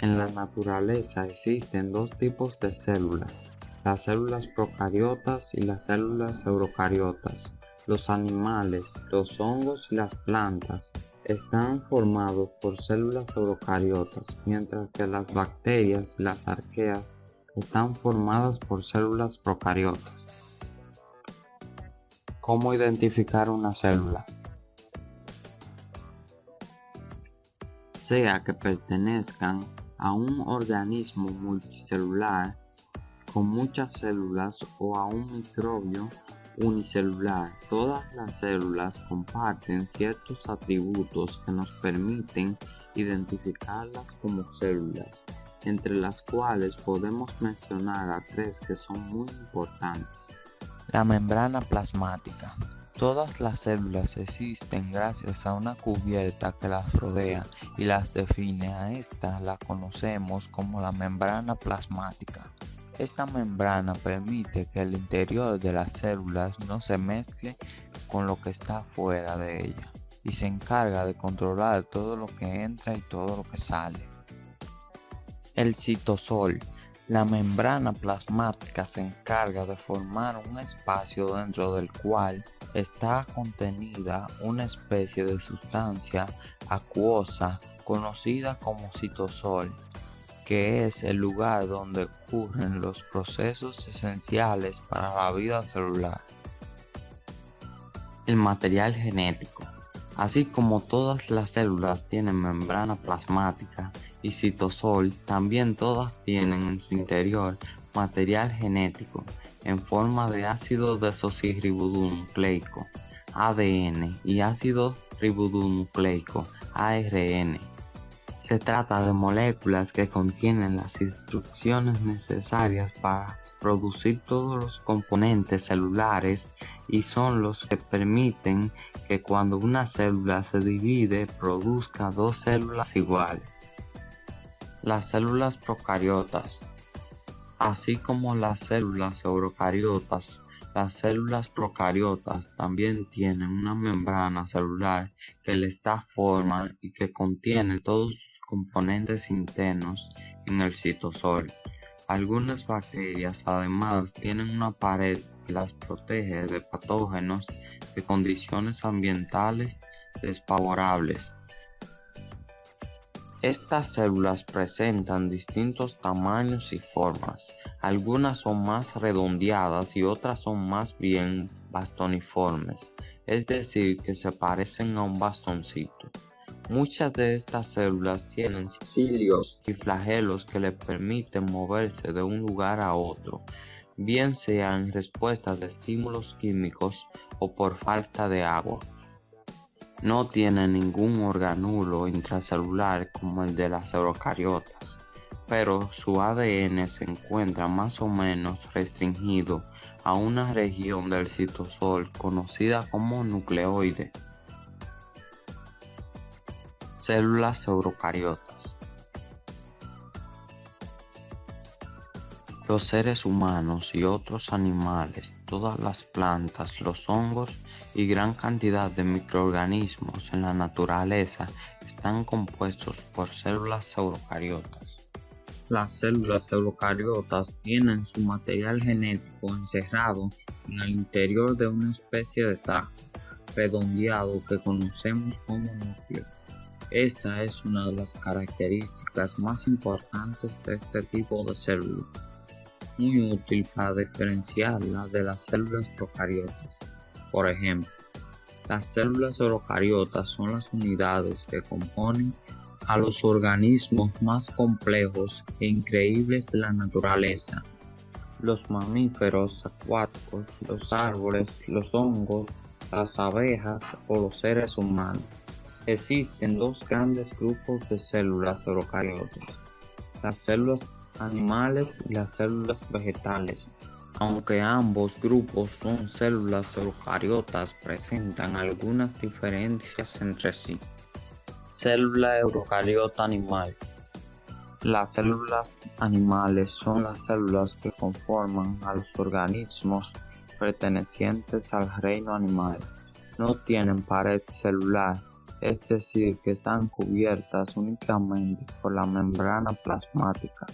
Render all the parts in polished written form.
En la naturaleza existen dos tipos de células, las células procariotas y las células eucariotas. Los animales, los hongos y las plantas están formados por células eucariotas, mientras que las bacterias y las arqueas están formadas por células procariotas. ¿Cómo identificar una célula? Sea que pertenezcan a un organismo multicelular con muchas células o a un microbio unicelular, todas las células comparten ciertos atributos que nos permiten identificarlas como células, entre las cuales podemos mencionar a tres que son muy importantes. La membrana plasmática. Todas las células existen gracias a una cubierta que las rodea y las define. A esta la conocemos como la membrana plasmática. Esta membrana permite que el interior de las células no se mezcle con lo que está fuera de ella y se encarga de controlar todo lo que entra y todo lo que sale. El citosol. La membrana plasmática se encarga de formar un espacio dentro del cual está contenida una especie de sustancia acuosa conocida como citosol, que es el lugar donde ocurren los procesos esenciales para la vida celular. El material genético. Así como todas las células tienen membrana plasmática y citosol, también todas tienen en su interior material genético en forma de ácido desoxirribonucleico, ADN, y ácido ribonucleico, ARN. Se trata de moléculas que contienen las instrucciones necesarias para producir todos los componentes celulares y son los que permiten que cuando una célula se divide produzca dos células iguales. Las células procariotas. Así como las células eucariotas, las células procariotas también tienen una membrana celular que les da forma y que contiene todos sus componentes internos en el citosol. Algunas bacterias además tienen una pared que las protege de patógenos de condiciones ambientales desfavorables. Estas células presentan distintos tamaños y formas. Algunas son más redondeadas y otras son más bien bastoniformes, es decir, que se parecen a un bastoncito. Muchas de estas células tienen cilios y flagelos que les permiten moverse de un lugar a otro, bien sea en respuesta de estímulos químicos o por falta de agua. No tienen ningún organulo intracelular como el de las eucariotas, pero su ADN se encuentra más o menos restringido a una región del citosol conocida como nucleoide. Células eucariotas. Los seres humanos y otros animales, todas las plantas, los hongos y gran cantidad de microorganismos en la naturaleza están compuestos por células eucariotas. Las células eucariotas tienen su material genético encerrado en el interior de una especie de saco redondeado que conocemos como núcleo. Esta es una de las características más importantes de este tipo de célula, muy útil para diferenciarla de las células procariotas. Por ejemplo, las células eucariotas son las unidades que componen a los organismos más complejos e increíbles de la naturaleza. Los mamíferos acuáticos, los árboles, los hongos, las abejas o los seres humanos. Existen dos grandes grupos de células eucariotas, las células animales y las células vegetales. Aunque ambos grupos son células eucariotas, presentan algunas diferencias entre sí. Célula eucariota animal. Las células animales son las células que conforman a los organismos pertenecientes al reino animal. No tienen pared celular, es decir, que están cubiertas únicamente por la membrana plasmática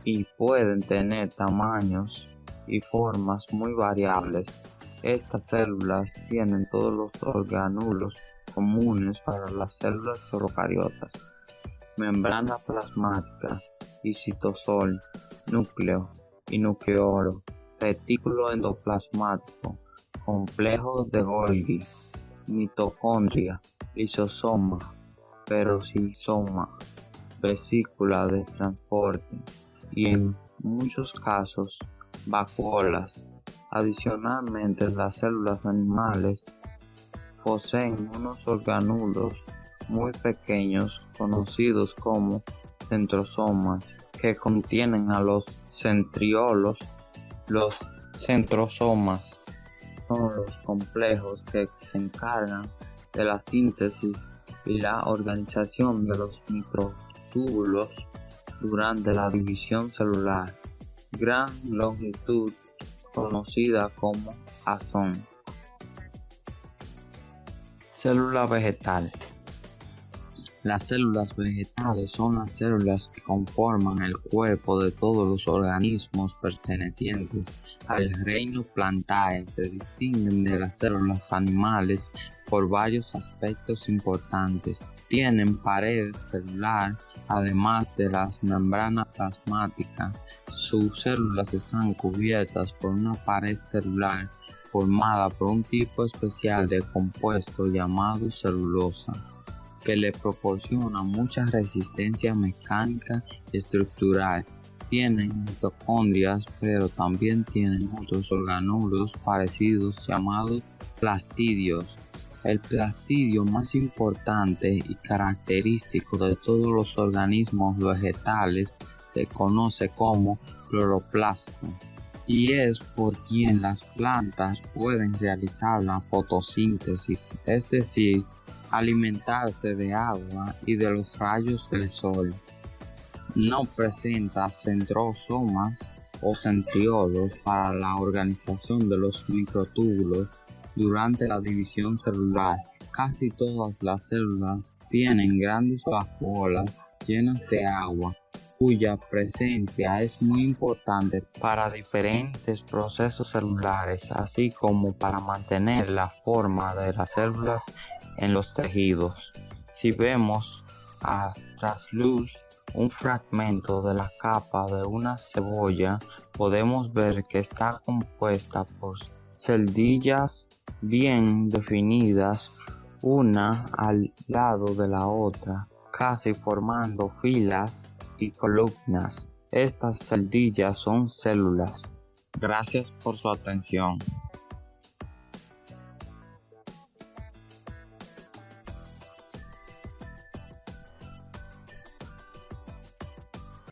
y pueden tener tamaños y formas muy variables. Estas células tienen todos los orgánulos comunes para las células procariotas: membrana plasmática y citosol, núcleo y nucleolo, retículo endoplasmático, complejo de Golgi, mitocondria, lisosoma, peroxisoma, vesícula de transporte y en muchos casos vacuolas. Adicionalmente, las células animales poseen unos orgánulos muy pequeños conocidos como centrosomas, que contienen a los centriolos. Los centrosomas son los complejos que se encargan de la síntesis y la organización de los microtúbulos durante la división celular, gran longitud conocida como axón. Célula vegetal. Las células vegetales son las células que conforman el cuerpo de todos los organismos pertenecientes al reino Plantae. Se distinguen de las células animales por varios aspectos importantes. Tienen pared celular, además de las membranas plasmáticas. Sus células están cubiertas por una pared celular formada por un tipo especial de compuesto llamado celulosa, que le proporciona mucha resistencia mecánica y estructural. Tienen mitocondrias, pero también tienen otros orgánulos parecidos llamados plastidios. El plastidio más importante y característico de todos los organismos vegetales se conoce como cloroplasto, y es por quien las plantas pueden realizar la fotosíntesis, es decir, alimentarse de agua y de los rayos del sol. No presenta centrosomas o centriolos para la organización de los microtúbulos durante la división celular. Casi todas las células tienen grandes vacuolas llenas de agua, cuya presencia es muy importante para diferentes procesos celulares, así como para mantener la forma de las células en los tejidos. Si vemos a trasluz un fragmento de la capa de una cebolla, podemos ver que está compuesta por celdillas bien definidas, una al lado de la otra, casi formando filas y columnas. Estas celdillas son células. Gracias por su atención.